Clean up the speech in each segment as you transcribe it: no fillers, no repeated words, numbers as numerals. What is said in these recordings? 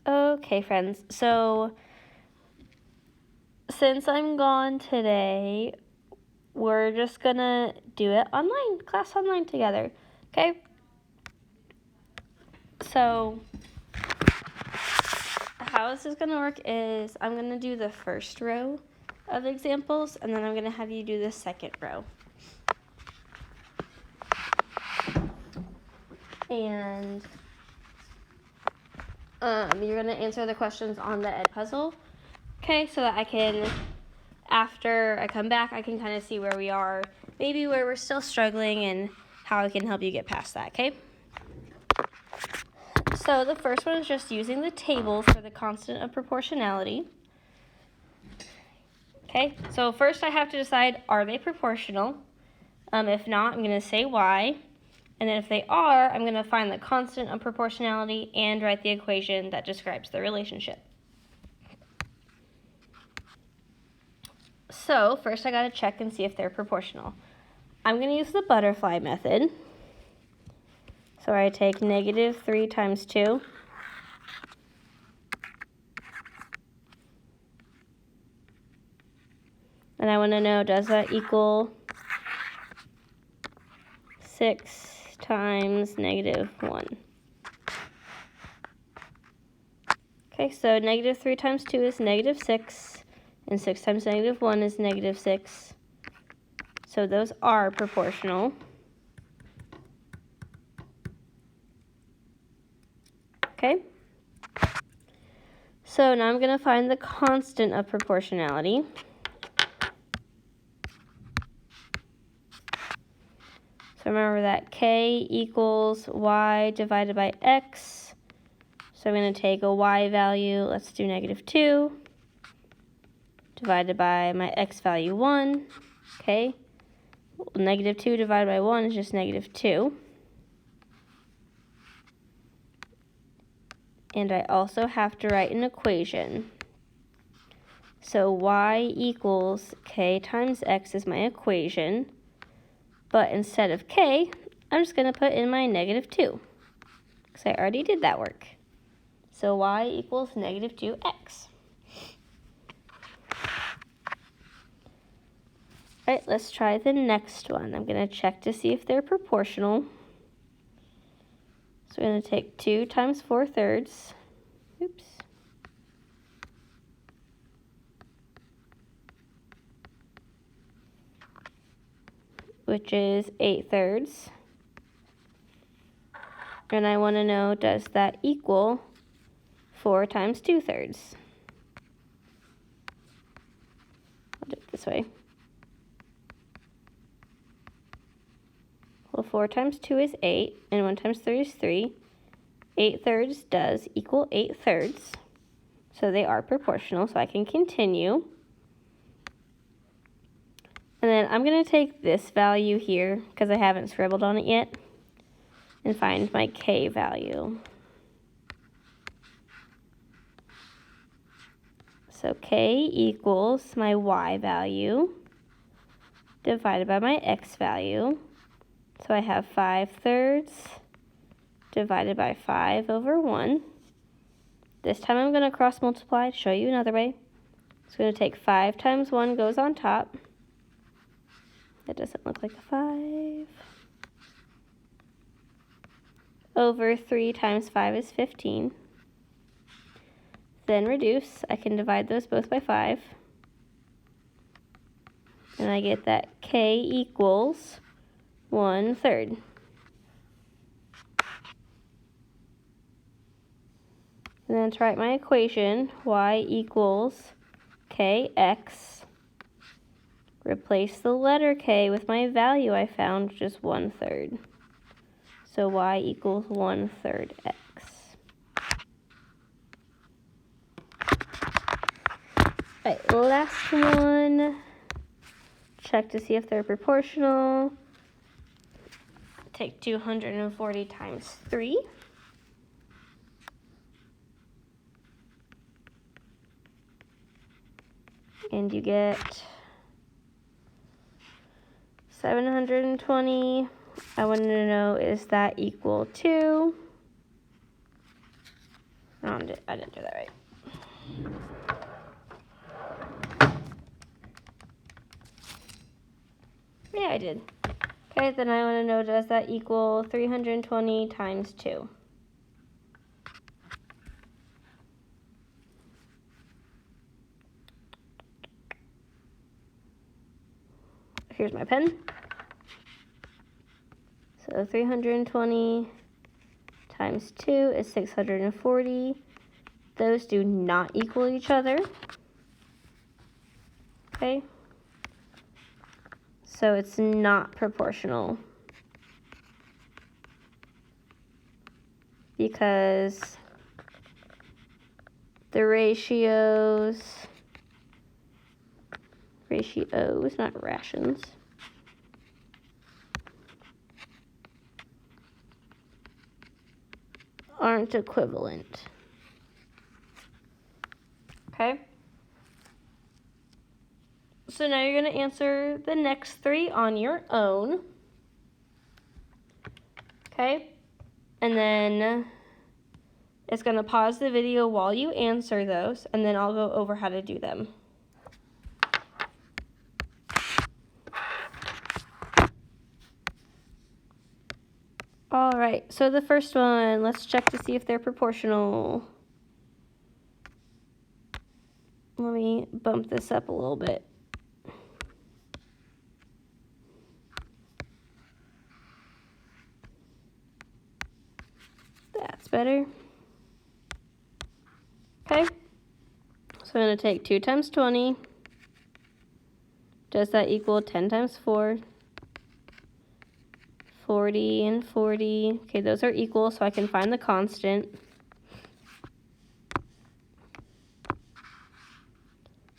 Okay, friends, so since I'm gone today, we're just gonna do it online, class online together, okay? So how this is gonna work is I'm gonna do the first row of examples, and then I'm gonna have you do the second row. And you're gonna answer the questions on the Edpuzzle, okay? So that I can, after I come back, I can kind of see where we are, maybe where we're still struggling, and how I can help you get past that, okay? So the first one is just using the table for the constant of proportionality. Okay, so first I have to decide, are they proportional? If not, I'm gonna say why. And then if they are, I'm gonna find the constant of proportionality and write the equation that describes the relationship. So first I gotta check and see if they're proportional. I'm gonna use the butterfly method. So I take -3 times 2. And I wanna know, does that equal 6 times -1? Okay, so -3 times 2 is -6, and 6 times -1 is -6. So those are proportional. Okay. So now I'm going to find the constant of proportionality. So remember that k equals y divided by x. So I'm going to take a y value, let's do -2, divided by my x value 1. Okay. -2 divided by 1 is just -2. And I also have to write an equation. So y equals k times x is my equation. But instead of k, I'm just going to put in my -2, because I already did that work. So y equals -2x. All right, let's try the next one. I'm going to check to see if they're proportional. So we're going to take 2 times 4/3. Oops. Which is 8/3. And I want to know, does that equal 4 times 2/3? I'll do it this way. Well, 4 times 2 is 8, and 1 times 3 is 3. 8/3 does equal 8/3. So they are proportional, so I can continue. And then I'm going to take this value here, because I haven't scribbled on it yet, and find my k value. So k equals my y value divided by my x value. So I have 5/3 divided by 5/1. This time I'm going to cross multiply to show you another way. It's going to take 5 times 1 goes on top. That doesn't look like a 5. Over 3 times 5 is 15. Then reduce. I can divide those both by 5. And I get that k equals 1/3. And then to write my equation, y equals kx. Replace the letter k with my value I found, which is 1/3. So y equals 1/3 x. All right, last one. Check to see if they're proportional. Take 240 times 3. And you get 720. I wanted to know, is that equal to? I didn't do that right. Yeah, I did. Okay, then I want to know, does that equal 320 times 2? Here's my pen. So 320 times 2 is 640. Those do not equal each other. Okay? So it's not proportional. Because the ratios, not rations, aren't equivalent. Okay? So now you're going to answer the next 3 on your own. Okay? And then it's going to pause the video while you answer those, and then I'll go over how to do them. All right, so the first one, let's check to see if they're proportional. Let me bump this up a little bit. That's better. Okay, so I'm going to take 2 times 20. Does that equal 10 times 4? 40 and 40. Okay, those are equal, so I can find the constant.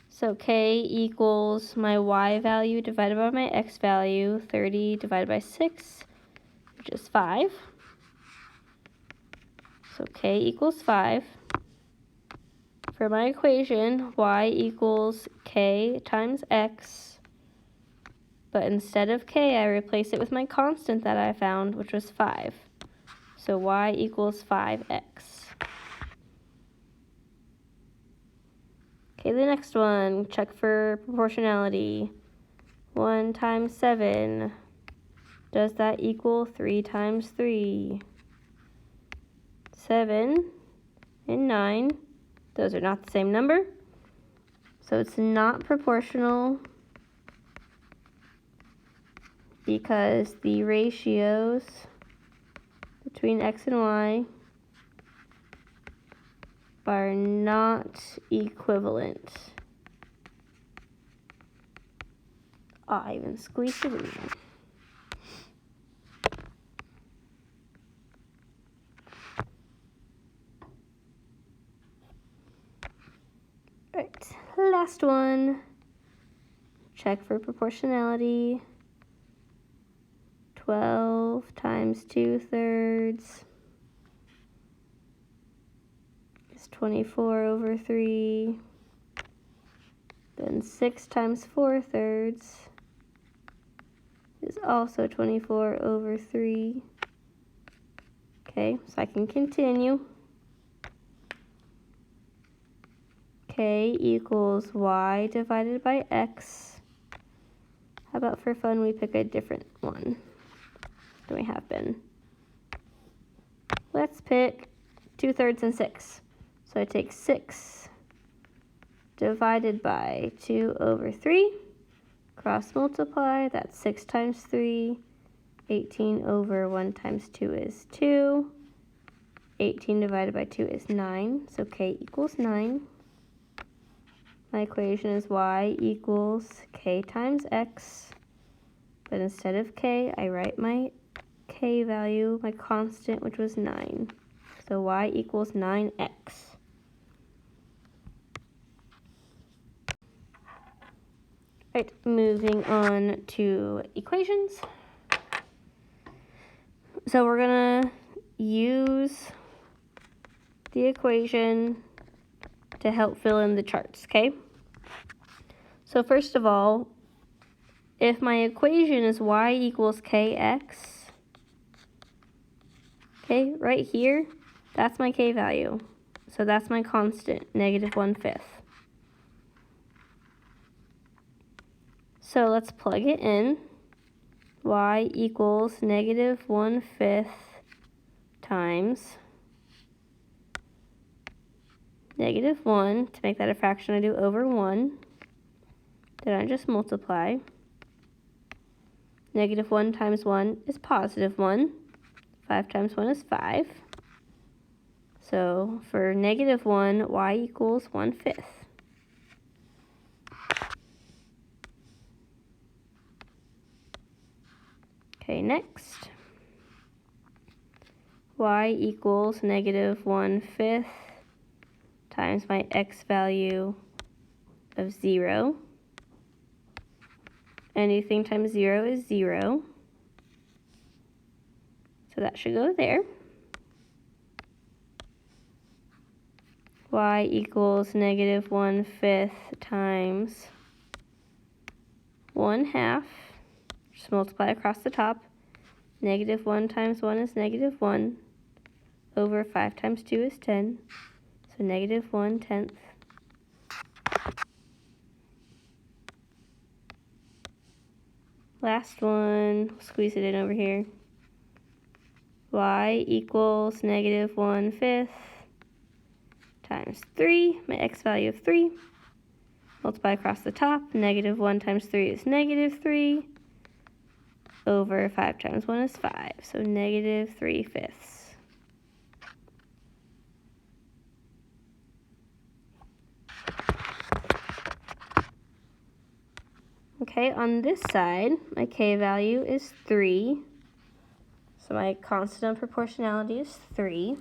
So k equals my y value divided by my x value, 30 divided by 6, which is 5. So k equals 5. For my equation, y equals k times x, but instead of k, I replace it with my constant that I found, which was 5. So y equals 5x. Okay, the next one, check for proportionality. 1 times 7, does that equal 3 times 3? 7 and 9, those are not the same number, so it's not proportional because the ratios between x and y are not equivalent. Oh, I even squeezed it in there. Alright, last one. Check for proportionality. 12 times 2/3 is 24 over 3. Then 6 times 4/3 is also 24 over 3. Okay, so I can continue. K equals y divided by x. How about for fun we pick a different one than we have been? Let's pick 2/3 and 6. So I take 6 divided by 2 over 3. Cross multiply, that's 6 times 3. 18 over 1 times 2 is 2. 18 divided by 2 is 9, so k equals 9. My equation is y equals k times x, but instead of k, I write my k value, my constant, which was 9. So y equals 9x. Right, moving on to equations. So we're gonna use the equation to help fill in the charts, okay? So first of all, if my equation is y equals kx, okay, right here, that's my k value. So that's my constant, negative 1/5. So let's plug it in. Y equals negative 1/5 times negative 1. To make that a fraction, I do over 1. Then I just multiply. Negative 1 times 1 is positive 1. 5 times 1 is 5. So for negative 1, y equals 1/5. Okay, next. Y equals negative 1/5 times my x value of 0. Anything times 0 is 0. So that should go there. Y equals negative 1/5 times 1/2. Just multiply across the top. Negative 1 times 1 is negative 1. Over 5 times 2 is 10. So negative 1/10. Last one, squeeze it in over here. Y equals negative 1/5 times 3, my x value of 3. Multiply across the top. Negative 1 times 3 is negative 3. Over 5 times 1 is 5. So negative 3/5. Okay, on this side, my k value is 3. So my constant of proportionality is 3.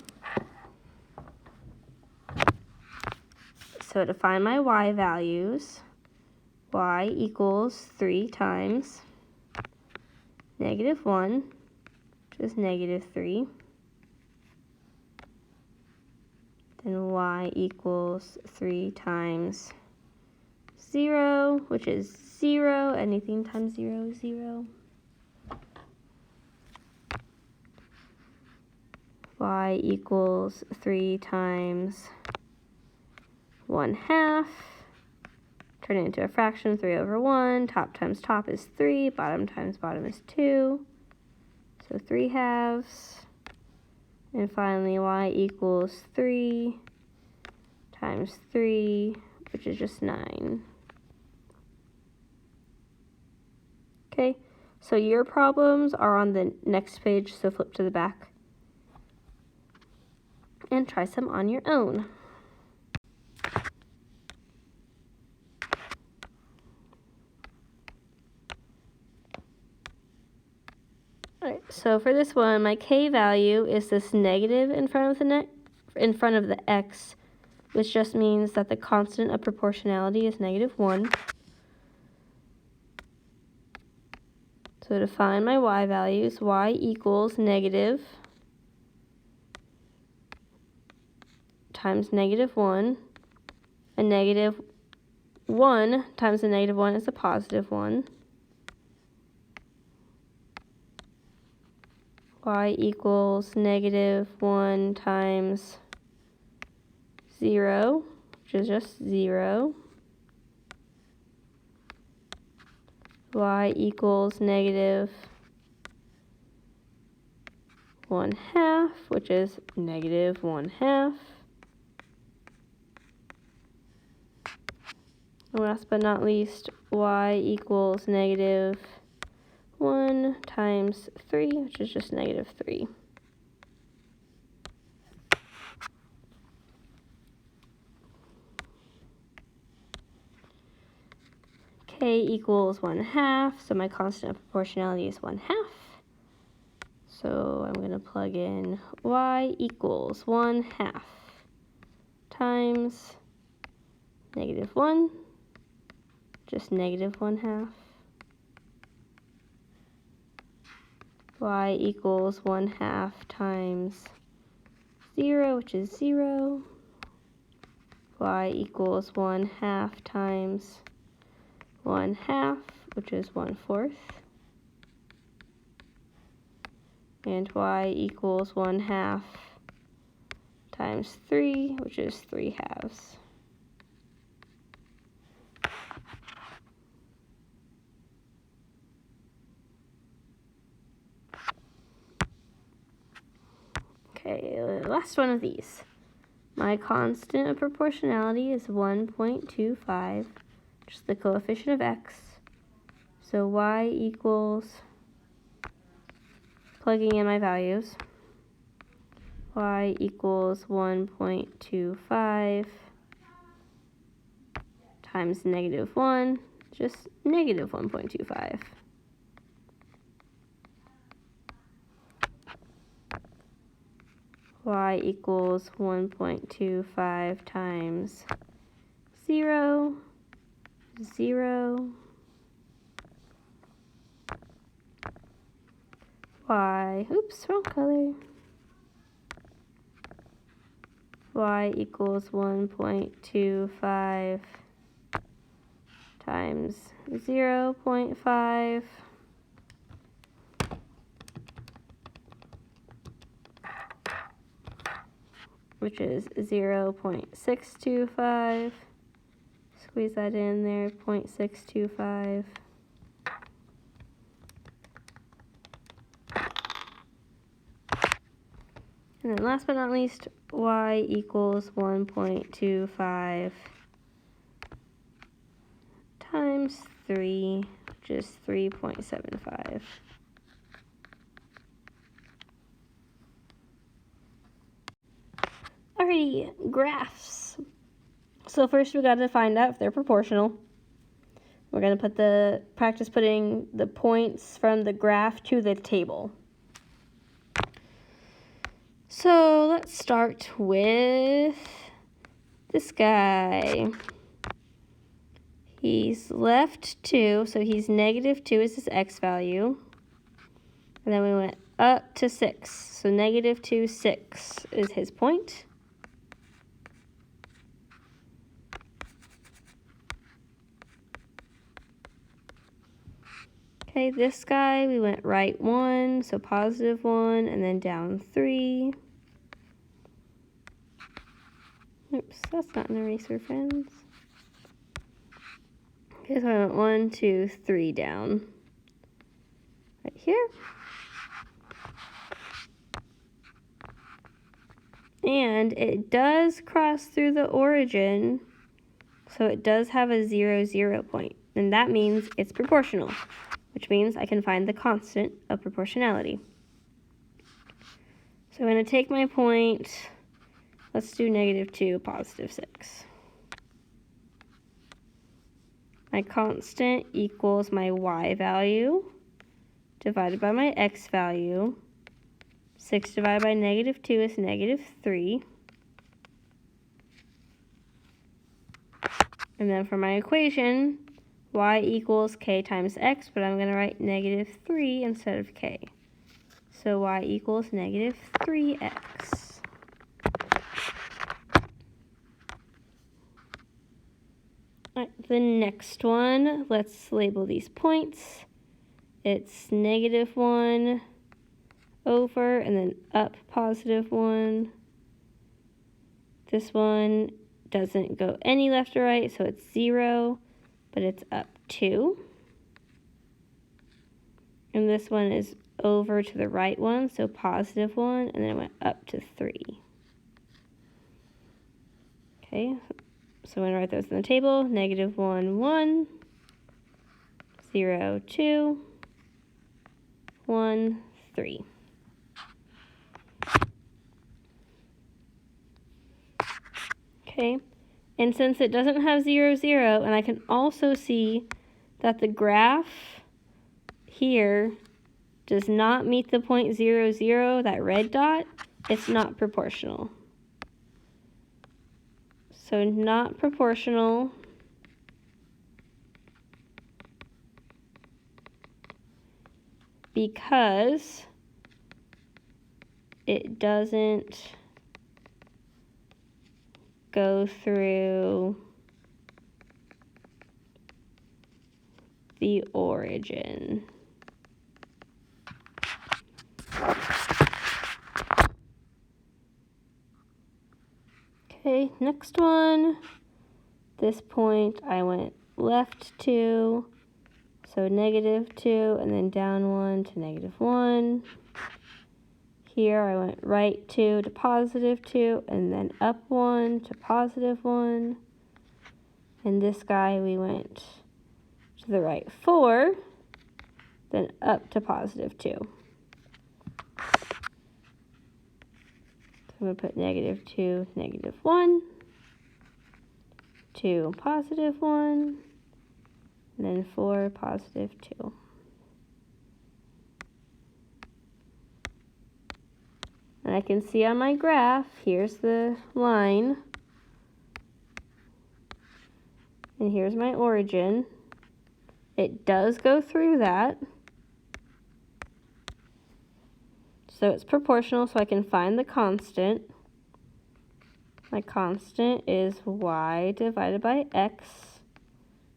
So to find my y values, y equals 3 times negative 1, which is negative 3. Then y equals 3 times 0, which is 0. Anything times 0 is 0. Y equals 3 times 1/2. Turn it into a fraction, 3 over 1. Top times top is 3. Bottom times bottom is 2. So 3/2. And finally, y equals 3 times 3, which is just 9. Okay, so your problems are on the next page, so flip to the back and try some on your own. Alright, so for this one, my k value is this negative in front of the x, which just means that the constant of proportionality is negative 1. So to find my y values, y equals negative times negative 1. A negative 1 times a negative 1 is a positive 1. Y equals negative 1 times 0, which is just 0. Y equals negative 1/2, which is negative 1/2. And last but not least, y equals negative 1 times 3, which is just negative 3. K equals 1/2, so my constant of proportionality is 1/2. So I'm going to plug in y equals 1/2 times negative 1, just negative 1/2. Y equals 1/2 times 0, which is 0. Y equals 1/2 times 1/2, which is 1/4. And y equals 1/2 times 3, which is 3/2. Okay, last one of these. My constant of proportionality is 1.25, which is the coefficient of x. So y equals, plugging in my values, y equals 1.25 times -1, just -1.25. Y equals 1.25 times 0, 0. Y, oops, wrong color. Y equals 1.25 times 0.5. Which is 0.625. Squeeze that in there, 0.625. And then last but not least, y equals 1.25 times 3, which is 3.75. Alrighty, graphs. So first we got to find out if they're proportional. We're going to practice putting the points from the graph to the table. So let's start with this guy. He's left 2, so he's -2 is his x value. And then we went up to 6, so -2, 6 is his point. Okay, this guy, we went right 1, so +1, and then down 3. Oops, that's not an eraser, friends. Okay, so I went 1, 2, 3 down. Right here. And it does cross through the origin, so it does have a 0, 0 point. And that means it's proportional, which means I can find the constant of proportionality. So I'm going to take my point, let's do -2, +6. My constant equals my y value divided by my x value. 6 divided by -2 is -3. And then for my equation, y equals k times x, but I'm going to write -3 instead of k. So y equals -3x. All right, the next one, let's label these points. It's -1 over and then up +1. This one doesn't go any left or right, so it's 0, but it's up 2. And this one is over to the right one, so +1, and then it went up to 3. Okay, so I'm going to write those in the table. -1, 1, 0, 2, 1, 3. Okay, and since it doesn't have 0, 0, and I can also see that the graph here does not meet the point 0, 0, that red dot, it's not proportional. So not proportional because it doesn't go through the origin. Okay, next one. This point I went left 2, so -2, and then down 1 to -1. Here I went right 2 to +2, and then up 1 to +1. And this guy we went to the right 4, then up to +2. So I'm going to put -2, -1, 2, +1, and then 4, +2. And I can see on my graph, here's the line, and here's my origin. It does go through that. So it's proportional, so I can find the constant. My constant is y divided by x.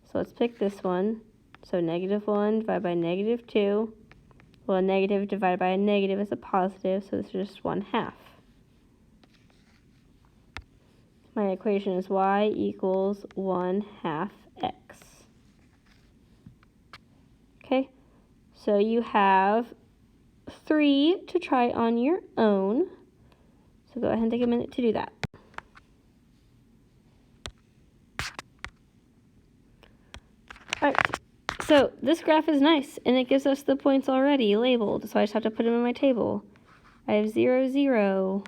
So let's pick this one. So -1 divided by -2. Well, a negative divided by a negative is a positive, so this is just 1/2. My equation is y equals 1/2 x. Okay, so you have 3 to try on your own. So go ahead and take a minute to do that. All right, so this graph is nice, and it gives us the points already labeled, so I just have to put them in my table. I have 0, 0,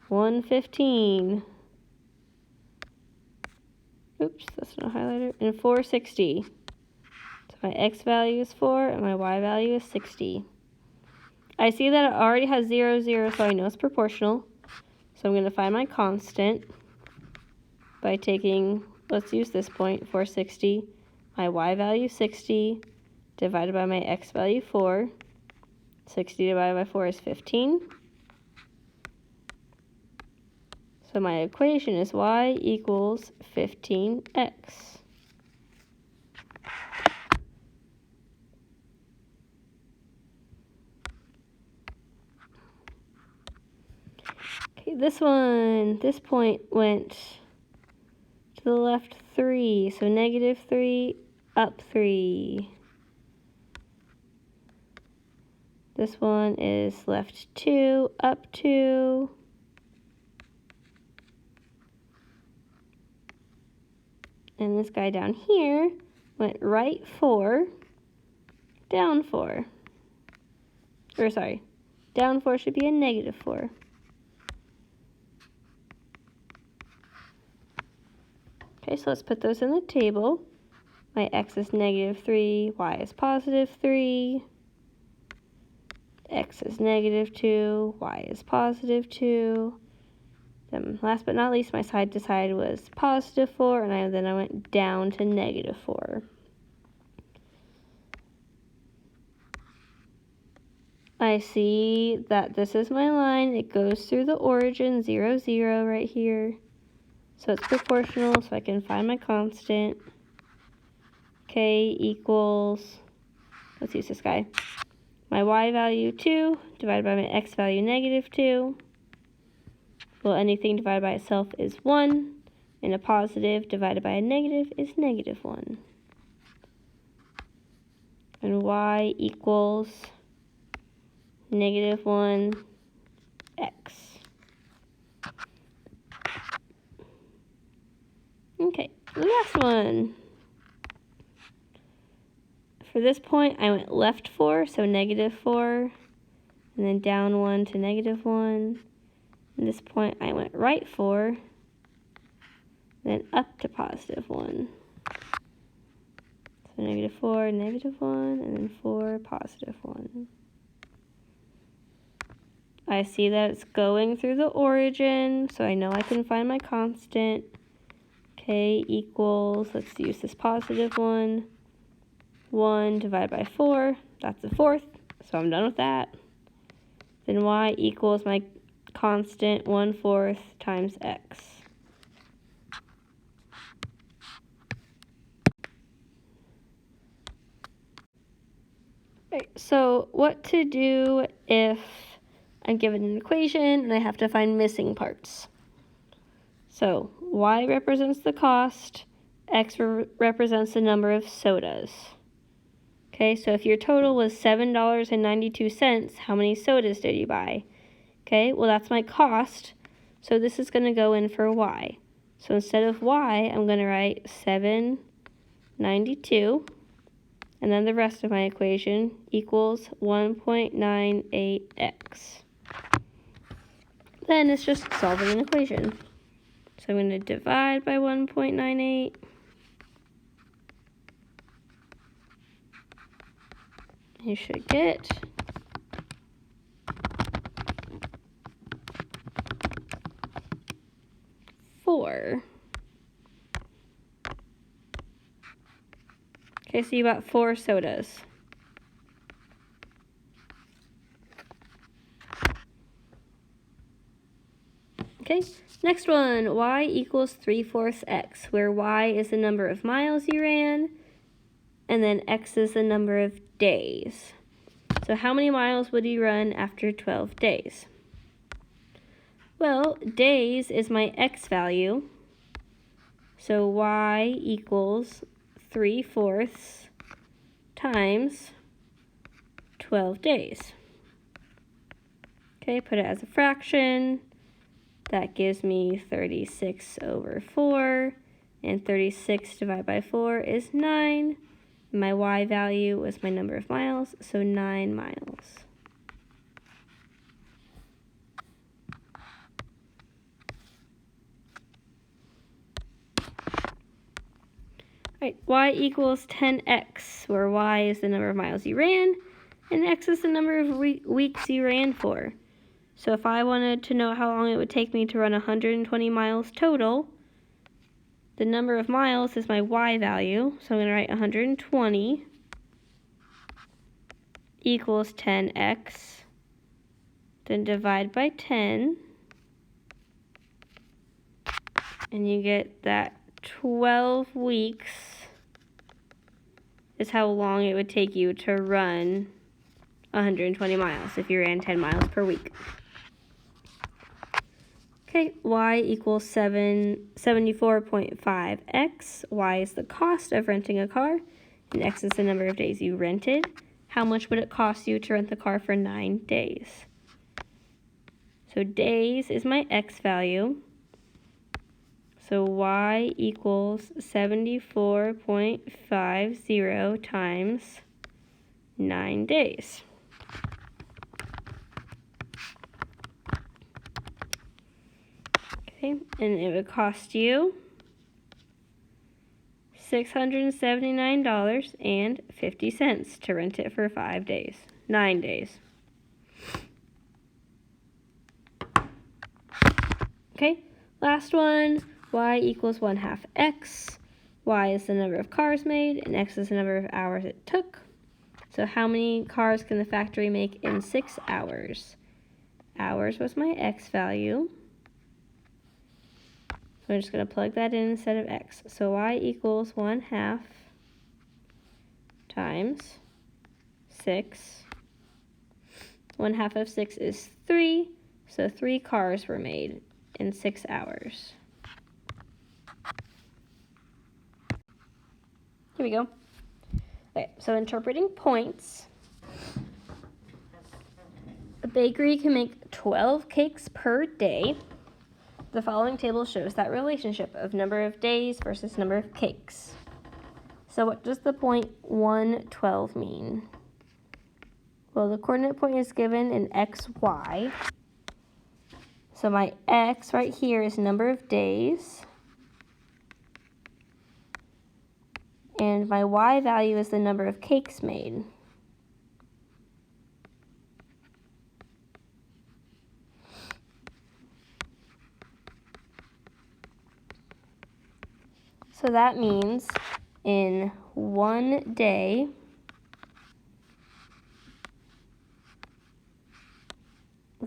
115, oops, that's not a highlighter, and 460. So my x value is 4, and my y value is 60. I see that it already has 0, 0, so I know it's proportional. So I'm going to find my constant by taking, let's use this point, 460, my y value 60, divided by my x value 4. 60 divided by 4 is 15. So my equation is y equals 15x. Okay, this point went to the left 3, so -3, up 3. This one is left 2, up 2. And this guy down here went right 4, down 4. Or sorry, down 4 should be a -4. Okay, so let's put those in the table. My x is -3, y is +3. X is -2, y is +2. Then last but not least, my side to side was +4, and then I went down to -4. I see that this is my line. It goes through the origin, 0, 0 right here. So it's proportional, so I can find my constant. K equals, let's use this guy. My y value 2 divided by my x value -2. Well, anything divided by itself is 1, and a positive divided by a negative is -1. And y equals -1x. Okay, the last one. For this point, I went left 4, so -4, and then down 1 to -1. At this point, I went right 4, then up to +1. So -4, -1, and then 4, +1. I see that it's going through the origin, so I know I can find my constant. K equals, let's use this +1, 1 divided by 4, that's a fourth, so I'm done with that. Then y equals my constant 1/4 times x. Right, so what to do if I'm given an equation, and I have to find missing parts. So y represents the cost, x represents the number of sodas. Okay, so if your total was $7.92, how many sodas did you buy? Okay, well that's my cost, so this is going to go in for y. So instead of y, I'm going to write $7.92, and then the rest of my equation equals 1.98x. Then it's just solving an equation. So I'm going to divide by 1.98. You should get 4. Okay, so you bought 4 sodas. Okay, next one, y equals 3/4 x, where y is the number of miles you ran, and then x is the number of days. So how many miles would you run after 12 days? Well, days is my x value, so y equals 3/4 times 12 days. Okay, put it as a fraction. That gives me 36/4, and 36 divided by 4 is 9. My y value was my number of miles, so 9 miles. All right, y equals 10x, where y is the number of miles you ran, and x is the number of weeks you ran for. So if I wanted to know how long it would take me to run 120 miles total, the number of miles is my y value, so I'm going to write 120 equals 10x, then divide by 10, and you get that 12 weeks is how long it would take you to run 120 miles if you ran 10 miles per week. Okay, y equals 74.5x. Y is the cost of renting a car, and x is the number of days you rented. How much would it cost you to rent the car for 9 days? So days is my x value. So y equals 74.50 times 9 days. Okay, and it would cost you $679.50 to rent it for 9 days. Okay, last one, y equals 1/2 x. Y is the number of cars made, and x is the number of hours it took. So how many cars can the factory make in 6 hours? Hours was my x value. So I'm just going to plug that in instead of x. So y equals 1/2 times 6. 1/2 of 6 is 3, so 3 cars were made in 6 hours. Here we go. Okay, so interpreting points. A bakery can make 12 cakes per day. The following table shows that relationship of number of days versus number of cakes. So what does the point 112 mean? Well, the coordinate point is given in x, y. So my x right here is number of days. And my y value is the number of cakes made. So that means in 1 day,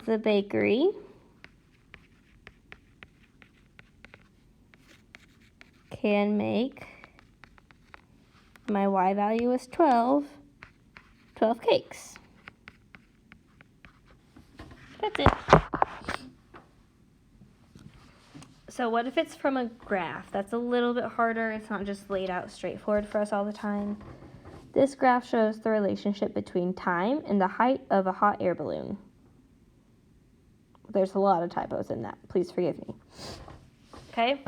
the bakery can make, my y value is 12 cakes. That's it. So what if it's from a graph? That's a little bit harder. It's not just laid out straightforward for us all the time. This graph shows the relationship between time and the height of a hot air balloon. There's a lot of typos in that. Please forgive me. Okay?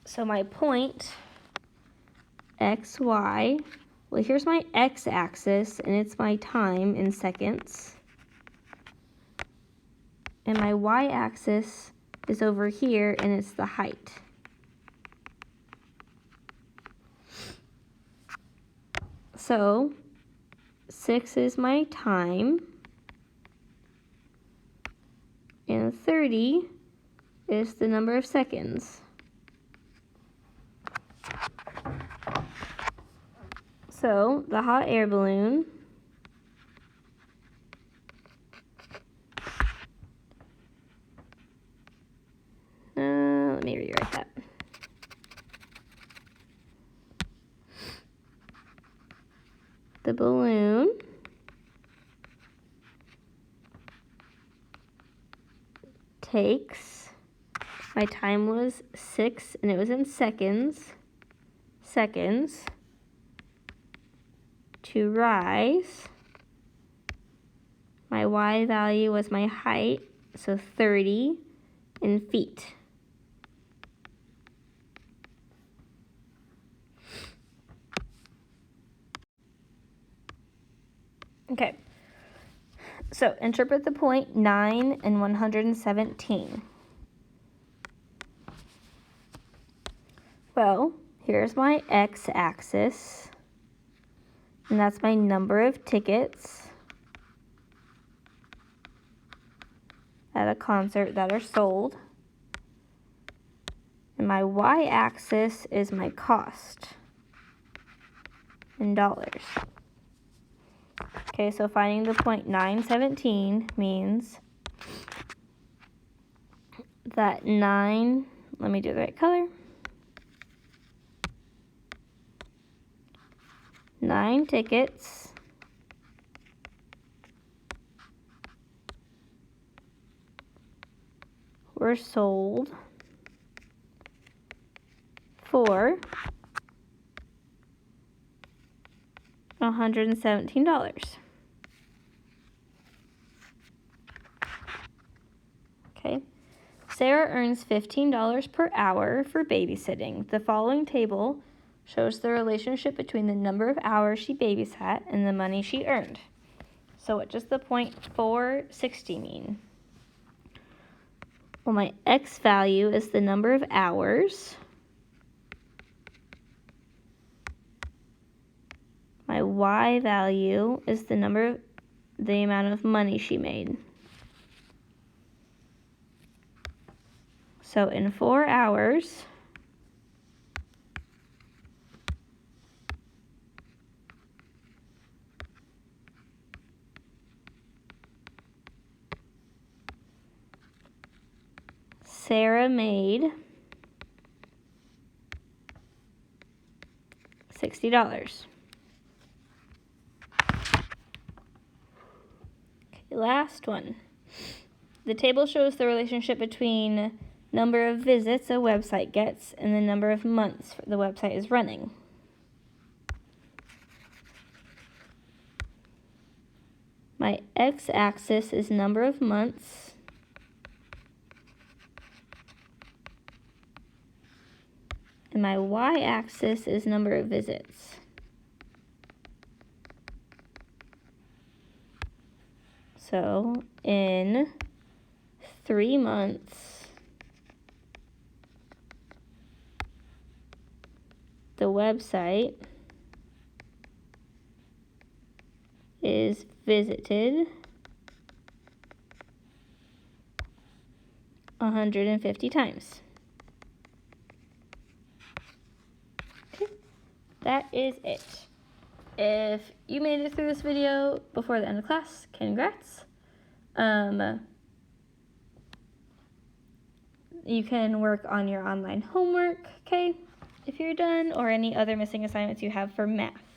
So my point, x, y, well, here's my x-axis, and it's my time in seconds. And my y-axis is over here, and it's the height. So 6 is my time, and 30 is the number of seconds. So the hot air balloon let me rewrite that. The balloon takes, my time was 6 and it was in seconds, to rise. My y value was my height, so 30 in feet. Okay, so interpret the point 9 and 117. Well, here's my x-axis, and that's my number of tickets at a concert that are sold. And my y-axis is my cost in dollars. Okay, so finding the point 917 means that 9, let me do the right color. 9 tickets were sold for $117. Okay. Sarah earns $15 per hour for babysitting. The following table shows the relationship between the number of hours she babysat and the money she earned. So what does the point 460 mean? Well, my x value is the number of hours. My y value is the amount of money she made. So in 4 hours, Sarah made $60. Okay, last one. The table shows the relationship between number of visits a website gets and the number of months the website is running. My x-axis is number of months. And my y-axis is number of visits. So in 3 months, the website is visited 150 times. Okay, that is it. If you made it through this video before the end of class, congrats. You can work on your online homework, okay, if you're done, or any other missing assignments you have for math.